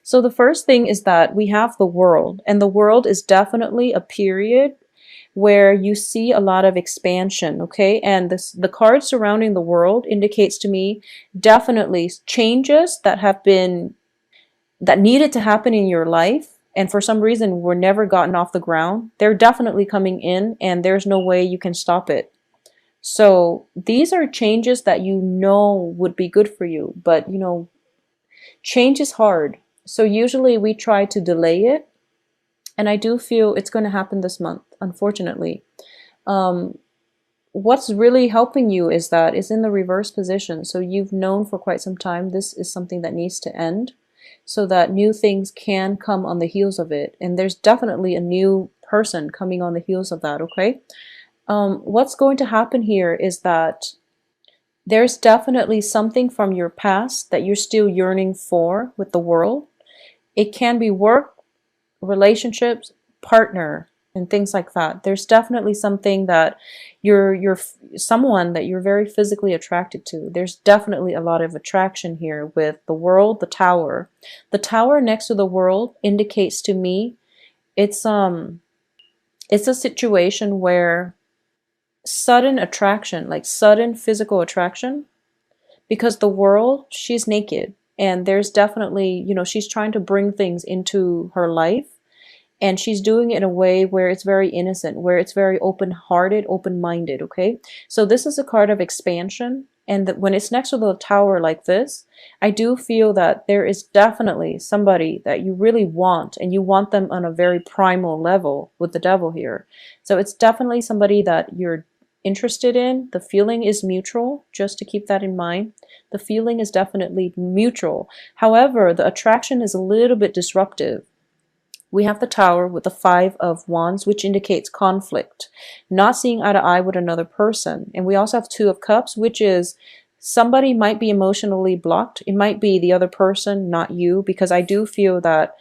So the first thing is that we have the world, and the world is definitely a period where you see a lot of expansion, okay? And the card surrounding the world indicates to me definitely changes that have been that needed to happen in your life, and for some reason were never gotten off the ground. They're definitely coming in, and there's no way you can stop it. So these are changes that you know would be good for you, but change is hard. So usually we try to delay it, and I do feel it's going to happen this month, unfortunately. Um, what's really helping you is that it's in the reverse position. So you've known for quite some time this is something that needs to end so that new things can come on the heels of it. And there's definitely a new person coming on the heels of that, okay? What's going to happen here is that there's definitely something from your past that you're still yearning for with the world. It can be work, relationships, partner, and things like that. There's definitely something that you're someone that you're very physically attracted to. There's definitely a lot of attraction here with the world, the tower. The tower next to the world indicates to me it's a situation where sudden attraction, like sudden physical attraction, because the world, she's naked, and there's definitely, she's trying to bring things into her life, and she's doing it in a way where it's very innocent, where it's very open-hearted, open-minded, okay? So this is a card of expansion, and that when it's next to the tower like this, I do feel that there is definitely somebody that you really want, and you want them on a very primal level with the devil here. So it's definitely somebody that you're interested in. The feeling is mutual, just to keep that in mind. The feeling is definitely mutual. However, the attraction is a little bit disruptive. We have the tower with the 5 of wands, which indicates conflict, not seeing eye to eye with another person. And we also have 2 of cups, which is somebody might be emotionally blocked. It might be the other person, not you, because I do feel that,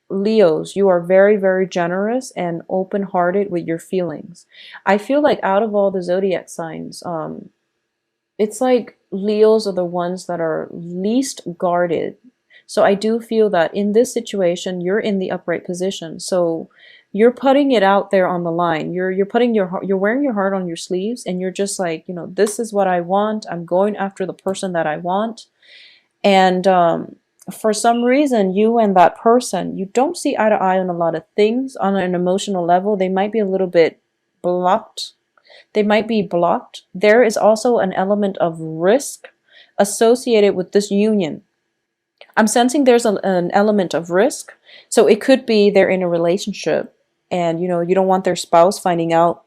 Leos, you are very, very generous and open-hearted with your feelings. I feel like out of all the zodiac signs, it's like Leos are the ones that are least guarded. So I do feel that in this situation, you're in the upright position. So you're putting it out there on the line. You're putting you're wearing your heart on your sleeves, and you're just like, this is what I want. I'm going after the person that I want. And for some reason, you and that person, you don't see eye to eye on a lot of things on an emotional level. They might be a little bit blocked. They might be blocked. There is also an element of risk associated with this union. I'm sensing there's an element of risk. So it could be they're in a relationship, and you don't want their spouse finding out.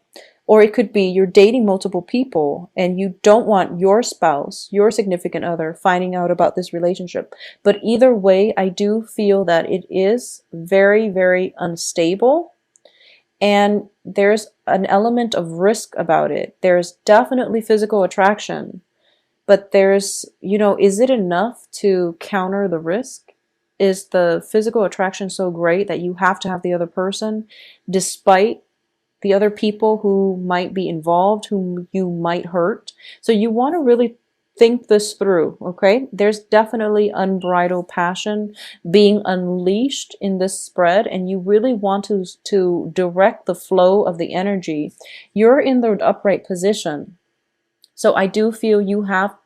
Or it could be you're dating multiple people and you don't want your spouse, your significant other, finding out about this relationship. But either way, I do feel that it is very, very unstable. And there's an element of risk about it. There's definitely physical attraction. But there's, is it enough to counter the risk? Is the physical attraction so great that you have to have the other person despite the other people who might be involved, whom you might hurt? So you want to really think this through, okay? There's definitely unbridled passion being unleashed in this spread, and you really want to direct the flow of the energy. You're in the upright position. So I do feel you have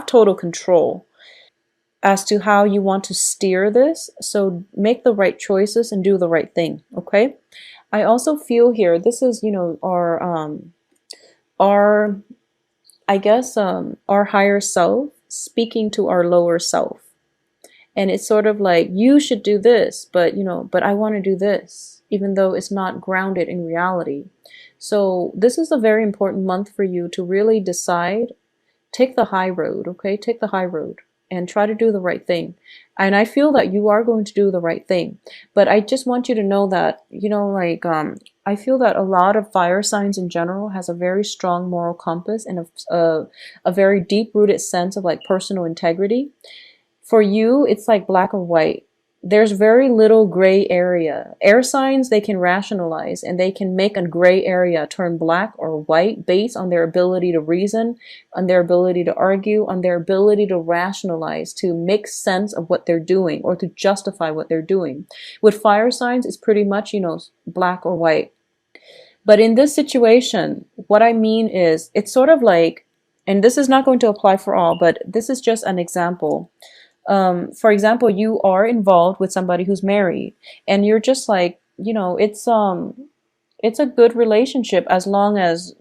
total control as to how you want to steer this. So make the right choices and do the right thing, okay? I also feel here, this is, our I guess our higher self speaking to our lower self. And it's sort of like, you should do this, but I want to do this, even though it's not grounded in reality. So this is a very important month for you to really decide. Take the high road, okay? Take the high road and try to do the right thing. And I feel that you are going to do the right thing. But I just want you to know that, I feel that a lot of fire signs in general has a very strong moral compass and a very deep-rooted sense of like personal integrity. For you, it's like black or white. there's very little gray area. Air signs, they can rationalize and they can make a gray area turn black or white based on their ability to reason, on their ability to argue, on their ability to rationalize, to make sense of what they're doing or to justify what they're doing. With fire signs, it's pretty much, black or white. But in this situation, what I mean is it's sort of like, and this is not going to apply for all, but this is just an example. For example, you are involved with somebody who's married, and you're just like, it's a good relationship as long as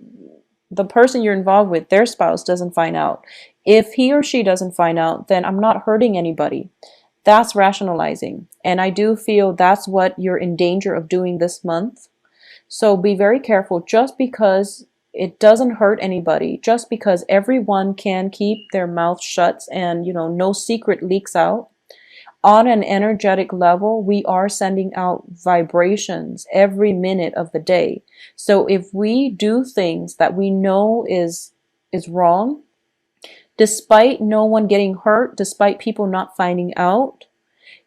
the person you're involved with, their spouse, doesn't find out. If he or she doesn't find out, then I'm not hurting anybody. That's rationalizing. And I do feel that's what you're in danger of doing this month. So be very careful. Just because it doesn't hurt anybody, just because everyone can keep their mouth shut and, no secret leaks out, on an energetic level, we are sending out vibrations every minute of the day. So if we do things that we know is wrong, despite no one getting hurt, despite people not finding out,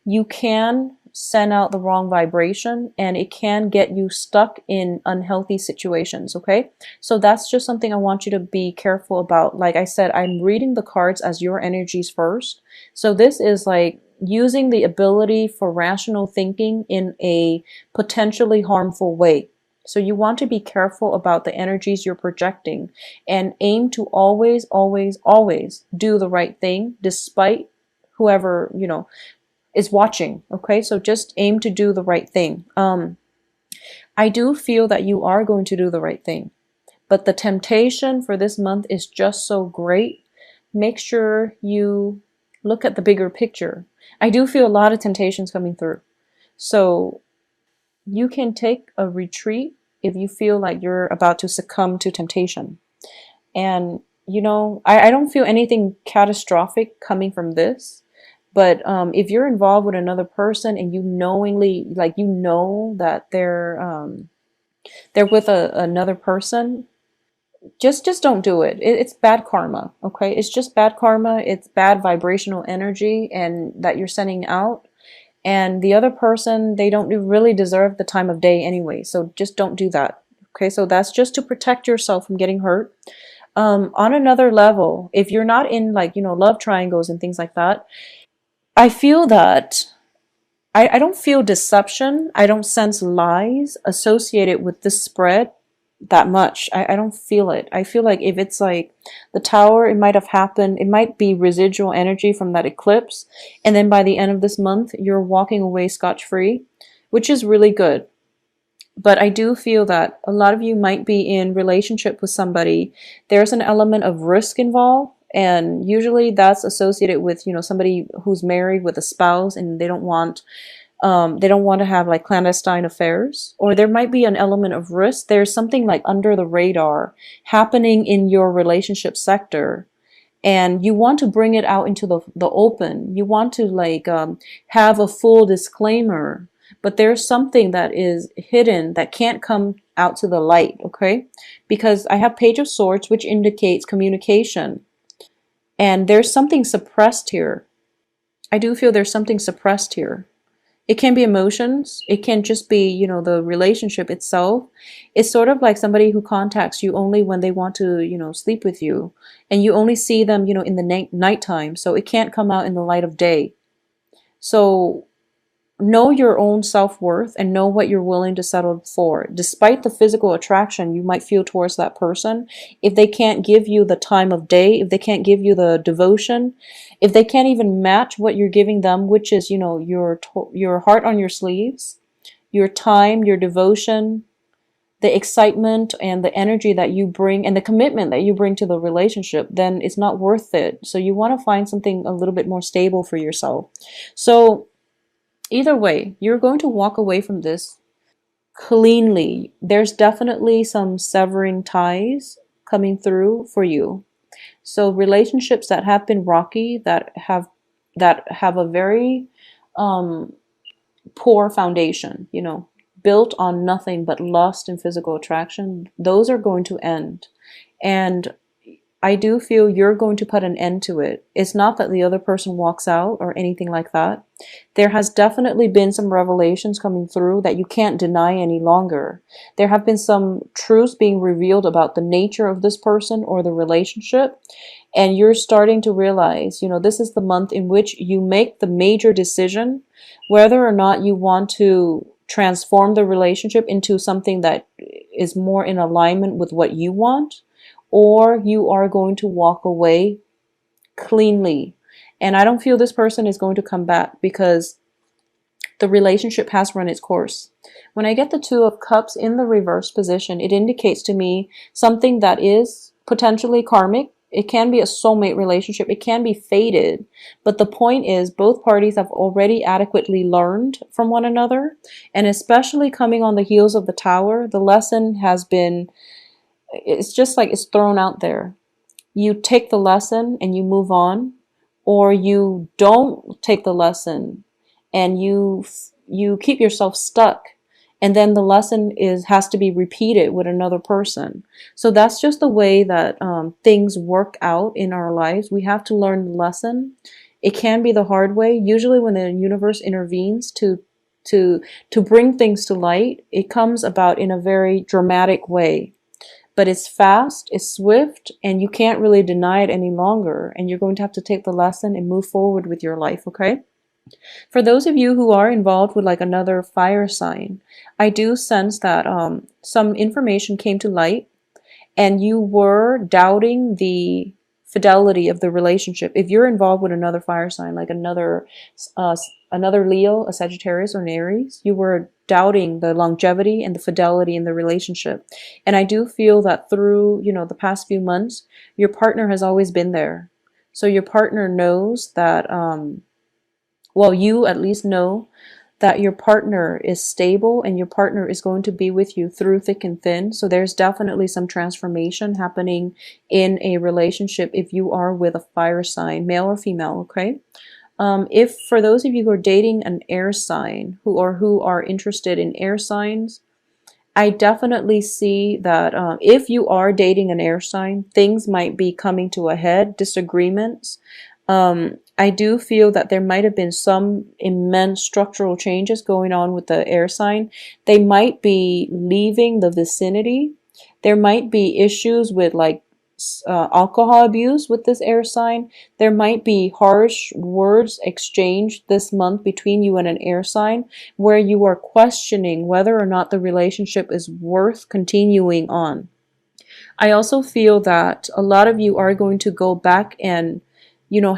you can send out the wrong vibration and it can get you stuck in unhealthy situations. Okay, so that's just something I want you to be careful about. Like I said, I'm reading the cards as your energies first. So this is like using the ability for rational thinking in a potentially harmful way. So you want to be careful about the energies you're projecting and aim to always, always, always do the right thing despite whoever, is watching. Okay, so just aim to do the right thing. I do feel that you are going to do the right thing, but the temptation for this month is just so great. Make sure you look at the bigger picture. I do feel a lot of temptations coming through. So you can take a retreat if you feel like you're about to succumb to temptation. And, I don't feel anything catastrophic coming from this. But if you're involved with another person and you knowingly, like that they're with another person, just don't do it. It's bad karma, okay? It's just bad karma. It's bad vibrational energy, and that you're sending out. And the other person, they don't really deserve the time of day anyway. So just don't do that. Okay, so that's just to protect yourself from getting hurt. On another level, if you're not in love triangles and things like that, I feel that I don't feel deception. I don't sense lies associated with this spread that much. I don't feel it. I feel like if it's like the tower, it might have happened. It might be residual energy from that eclipse. And then by the end of this month, you're walking away scotch-free, which is really good. But I do feel that a lot of you might be in relationship with somebody. There's an element of risk involved. And usually that's associated with, somebody who's married with a spouse and they don't want to have like clandestine affairs, or there might be an element of risk. There's something like under the radar happening in your relationship sector, and you want to bring it out into the open. You want to have a full disclaimer, but there's something that is hidden that can't come out to the light. Okay, because I have Page of Swords, which indicates communication. And there's something suppressed here. I do feel there's something suppressed here. It can be emotions. It can just be, the relationship itself. It's sort of like somebody who contacts you only when they want to, sleep with you. And you only see them, in the nighttime. So it can't come out in the light of day. So know your own self-worth and know what you're willing to settle for. Despite the physical attraction you might feel towards that person, if they can't give you the time of day, if they can't give you the devotion, if they can't even match what you're giving them, which is, your heart on your sleeves, your time, your devotion, the excitement and the energy that you bring and the commitment that you bring to the relationship, then it's not worth it. So you want to find something a little bit more stable for yourself. So either way, you're going to walk away from this cleanly. There's definitely some severing ties coming through for you. So relationships that have been rocky, that have a very poor foundation, built on nothing but lust and physical attraction, those are going to end. And I do feel you're going to put an end to it. It's not that the other person walks out or anything like that. There has definitely been some revelations coming through that you can't deny any longer. There have been some truths being revealed about the nature of this person or the relationship. And you're starting to realize, this is the month in which you make the major decision whether or not you want to transform the relationship into something that is more in alignment with what you want, or you are going to walk away cleanly. And I don't feel this person is going to come back because the relationship has run its course. When I get the Two of Cups in the reverse position, it indicates to me something that is potentially karmic. It can be a soulmate relationship. It can be fated. But the point is, both parties have already adequately learned from one another. And especially coming on the heels of the Tower, the lesson has been, it's just like it's thrown out there. You take the lesson and you move on, or you don't take the lesson and you keep yourself stuck, and then the lesson has to be repeated with another person. So that's just the way that things work out in our lives. We have to learn the lesson. It can be the hard way. Usually when the universe intervenes to bring things to light, it comes about in a very dramatic way. But it's fast, it's swift, and you can't really deny it any longer. And you're going to have to take the lesson and move forward with your life, okay? For those of you who are involved with like another fire sign, I do sense that some information came to light and you were doubting the fidelity of the relationship. If you're involved with another fire sign, like another Leo, a Sagittarius, or an Aries, you were doubting the longevity and the fidelity in the relationship. And I do feel that through, the past few months, your partner has always been there. So your partner knows that, you at least know that your partner is stable and your partner is going to be with you through thick and thin. So there's definitely some transformation happening in a relationship if you are with a fire sign, male or female, okay? If for those of you who are dating an air sign who are interested in air signs, I definitely see that if you are dating an air sign, things might be coming to a head, disagreements. I do feel that there might have been some immense structural changes going on with the air sign. They might be leaving the vicinity. There might be issues with like alcohol abuse with this air sign. There might be harsh words exchanged this month between you and an air sign where you are questioning whether or not the relationship is worth continuing on. I also feel that a lot of you are going to go back and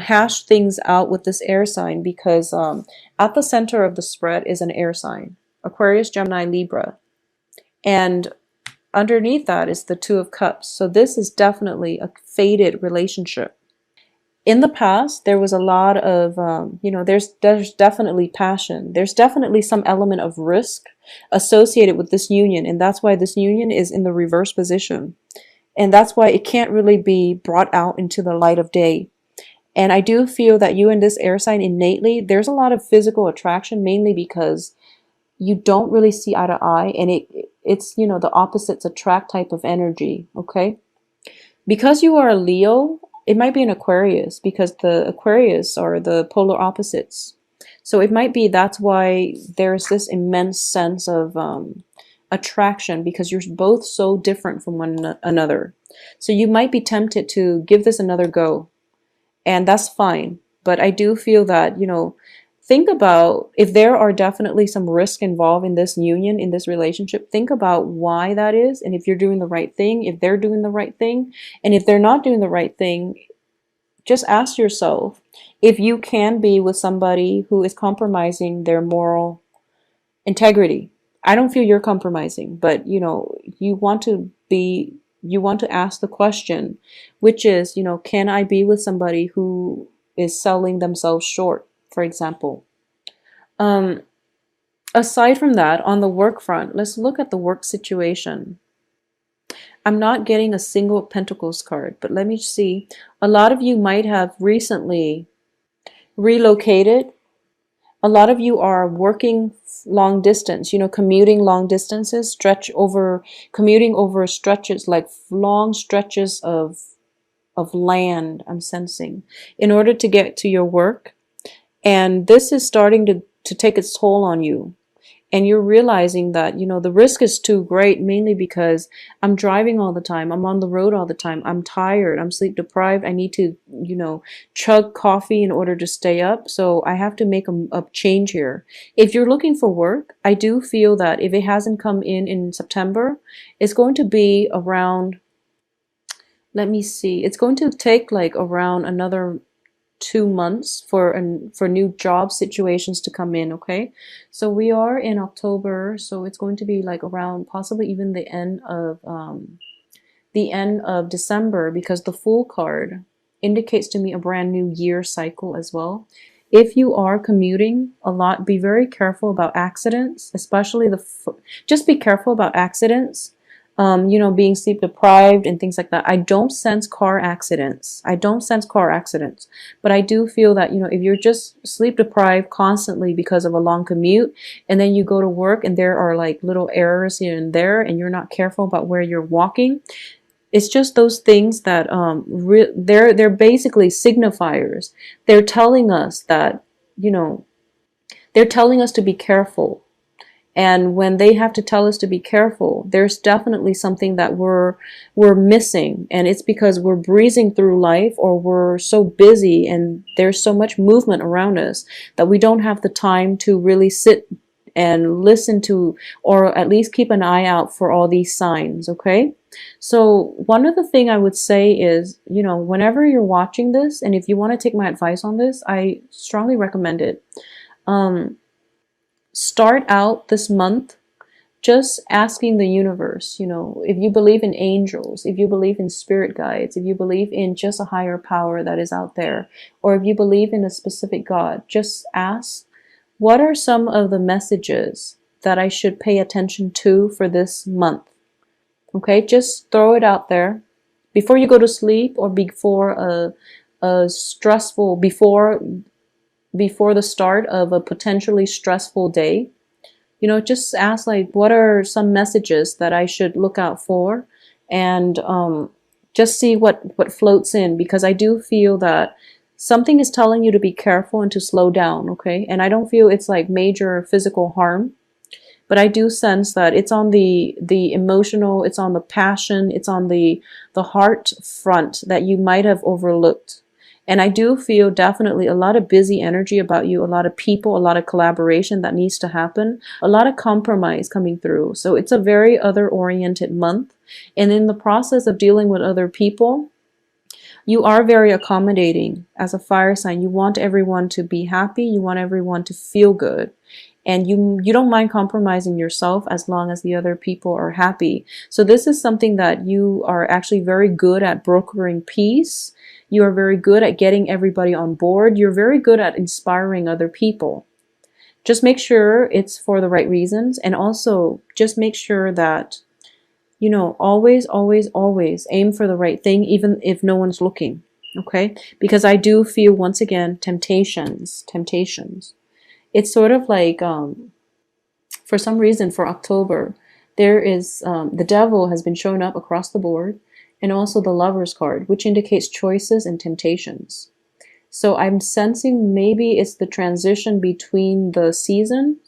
hash things out with this air sign because at the center of the spread is an air sign, Aquarius, Gemini, Libra. And underneath that is the Two of Cups. So this is definitely a fated relationship. In the past, there was a lot of, there's definitely passion. There's definitely some element of risk associated with this union. And that's why this union is in the reverse position. And that's why it can't really be brought out into the light of day. And I do feel that you and this air sign innately, there's a lot of physical attraction, mainly because you don't really see eye to eye, and it's the opposites attract type of energy, okay? Because you are a Leo, it might be an Aquarius, because the Aquarius are the polar opposites. So it might be that's why there's this immense sense of attraction, because you're both so different from one another. So you might be tempted to give this another go. And that's fine. But I do feel that, think about if there are definitely some risk involved in this union, in this relationship, think about why that is. And if you're doing the right thing, if they're doing the right thing, and if they're not doing the right thing, just ask yourself if you can be with somebody who is compromising their moral integrity. I don't feel you're compromising, but you want to ask the question, which is, can I be with somebody who is selling themselves short, for example? Aside from that, on the work front, let's look at the work situation. I'm not getting a single Pentacles card, but let me see. A lot of you might have recently relocated. A lot of you are working long distance, commuting long distances, commuting over stretches, like long stretches of of land, I'm sensing, in order to get to your work. And this is starting to take its toll on you. And you're realizing that, the risk is too great, mainly because I'm driving all the time. I'm on the road all the time. I'm tired. I'm sleep deprived. I need to, chug coffee in order to stay up. So I have to make a change here. If you're looking for work, I do feel that if it hasn't come in September, it's going to be around, let me see, it's going to take like around another 2 months for new job situations to come in. Okay, so we are in October, so it's going to be like around possibly even the end of December, because the Fool card indicates to me a brand new year cycle as well. If you are commuting a lot, be very careful about accidents, especially just be careful about accidents. Being sleep deprived and things like that. I don't sense car accidents. I don't sense car accidents. But I do feel that, if you're just sleep deprived constantly because of a long commute, and then you go to work and there are like little errors here and there, and you're not careful about where you're walking, it's just those things that they're basically signifiers. They're telling us that, they're telling us to be careful. And when they have to tell us to be careful, there's definitely something that we're missing. And it's because we're breezing through life, or we're so busy and there's so much movement around us that we don't have the time to really sit and listen to, or at least keep an eye out for all these signs. Okay. So one of the thing I would say is, whenever you're watching this, and if you want to take my advice on this, I strongly recommend it. Start out this month just asking the universe, if you believe in angels, if you believe in spirit guides, if you believe in just a higher power that is out there, or if you believe in a specific God, just ask, what are some of the messages that I should pay attention to for this month? Okay, just throw it out there before you go to sleep, or before a stressful, before the start of a potentially stressful day. Just ask, like, what are some messages that I should look out for, and just see what floats in, because I do feel that something is telling you to be careful and to slow down. Okay, and I don't feel it's like major physical harm, but I do sense that it's on the emotional, it's on the passion, it's on the heart front that you might have overlooked. And I do feel definitely a lot of busy energy about you, a lot of people, a lot of collaboration that needs to happen, a lot of compromise coming through. So it's a very other-oriented month. And in the process of dealing with other people, you are very accommodating as a fire sign. You want everyone to be happy. You want everyone to feel good. And you don't mind compromising yourself as long as the other people are happy. So this is something that you are actually very good at, brokering peace. You are very good at getting everybody on board. You're very good at inspiring other people. Just make sure it's for the right reasons. And also just make sure that, always, always, always aim for the right thing, even if no one's looking. Okay? Because I do feel, once again, temptations. It's sort of like, for some reason, for October, there is, the devil has been showing up across the board, and also the Lover's card, which indicates choices and temptations. So I'm sensing maybe it's the transition between the season,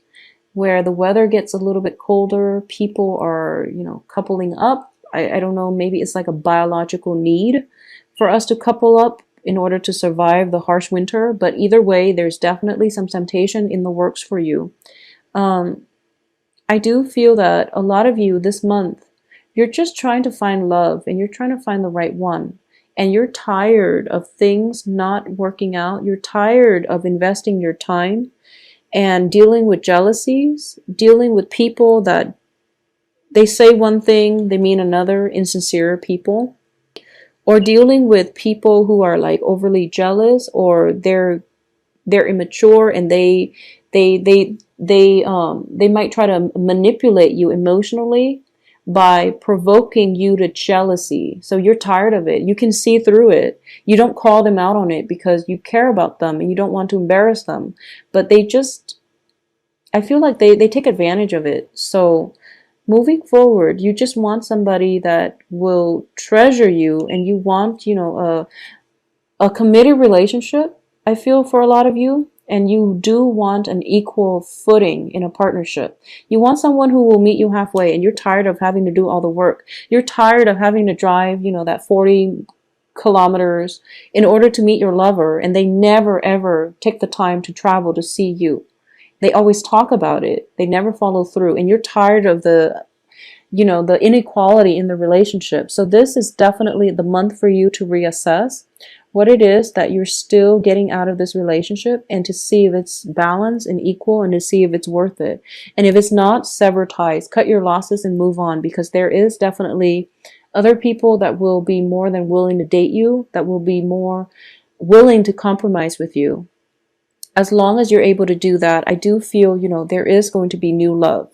where the weather gets a little bit colder, people are, coupling up. I don't know, maybe it's like a biological need for us to couple up in order to survive the harsh winter. But either way, there's definitely some temptation in the works for you. I do feel that a lot of you this month, you're just trying to find love, and you're trying to find the right one. And you're tired of things not working out. You're tired of investing your time and dealing with jealousies, dealing with people that they say one thing, they mean another, insincere people. Or dealing with people who are like overly jealous, or they're immature, and they might try to manipulate you emotionally by provoking you to jealousy. So you're tired of it. You can see through it. You don't call them out on it because you care about them and you don't want to embarrass them. But I feel like they take advantage of it. So moving forward, you just want somebody that will treasure you, and you want, a committed relationship, I feel, for a lot of you. And you do want an equal footing in a partnership. You want someone who will meet you halfway, and you're tired of having to do all the work. You're tired of having to drive, that 40 kilometers in order to meet your lover, and they never ever take the time to travel to see you. They always talk about it. They never follow through. And you're tired of the inequality in the relationship. So this is definitely the month for you to reassess what it is that you're still getting out of this relationship, and to see if it's balanced and equal, and to see if it's worth it. And if it's not, sever ties, cut your losses and move on, because there is definitely other people that will be more than willing to date you, that will be more willing to compromise with you. As long as you're able to do that, I do feel, there is going to be new love.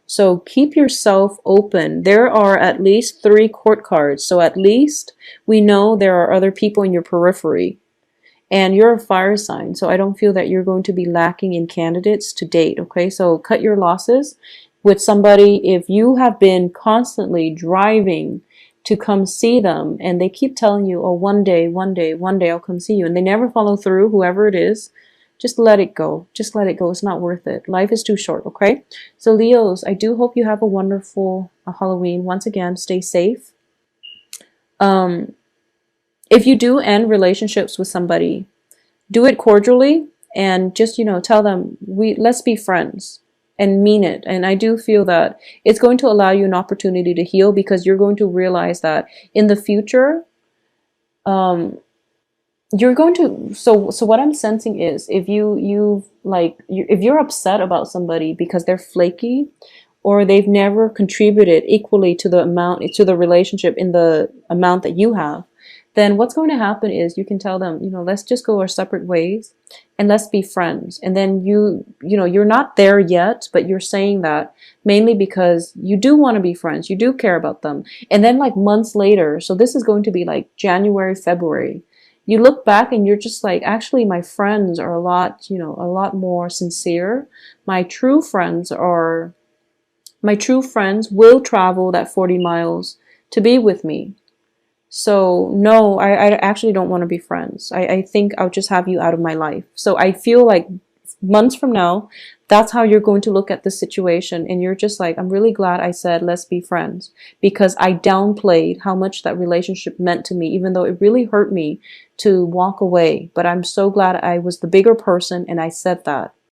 So keep yourself open. There are at least 3 court cards. So at least we know there are other people in your periphery. And you're a fire sign. So I don't feel that you're going to be lacking in candidates to date. Okay, so cut your losses with somebody. If you have been constantly driving to come see them, and they keep telling you, oh, one day I'll come see you, and they never follow through, whoever it is, just let it go. Just let it go. It's not worth it. Life is too short, okay? So Leos, I do hope you have a wonderful Halloween. Once again, stay safe. If you do end relationships with somebody, do it cordially, and just, tell them, let's be friends, and mean it. And I do feel that it's going to allow you an opportunity to heal, because you're going to realize that in the future, you're going to, so what I'm sensing is, if if you're upset about somebody because they're flaky, or they've never contributed equally to the relationship in the amount that you have, then what's going to happen is, you can tell them, let's just go our separate ways, and let's be friends. And then you're not there yet, but you're saying that mainly because you do want to be friends, you do care about them. And then like months later, so this is going to be like January, February, you look back and you're just like, actually, my friends are a lot more sincere. My true friends will travel that 40 miles to be with me. So no, I actually don't want to be friends. I think I'll just have you out of my life. So I feel like months from now, that's how you're going to look at the situation. And you're just like, I'm really glad I said, let's be friends, because I downplayed how much that relationship meant to me, even though it really hurt me to walk away. But I'm so glad I was the bigger person, and I said that.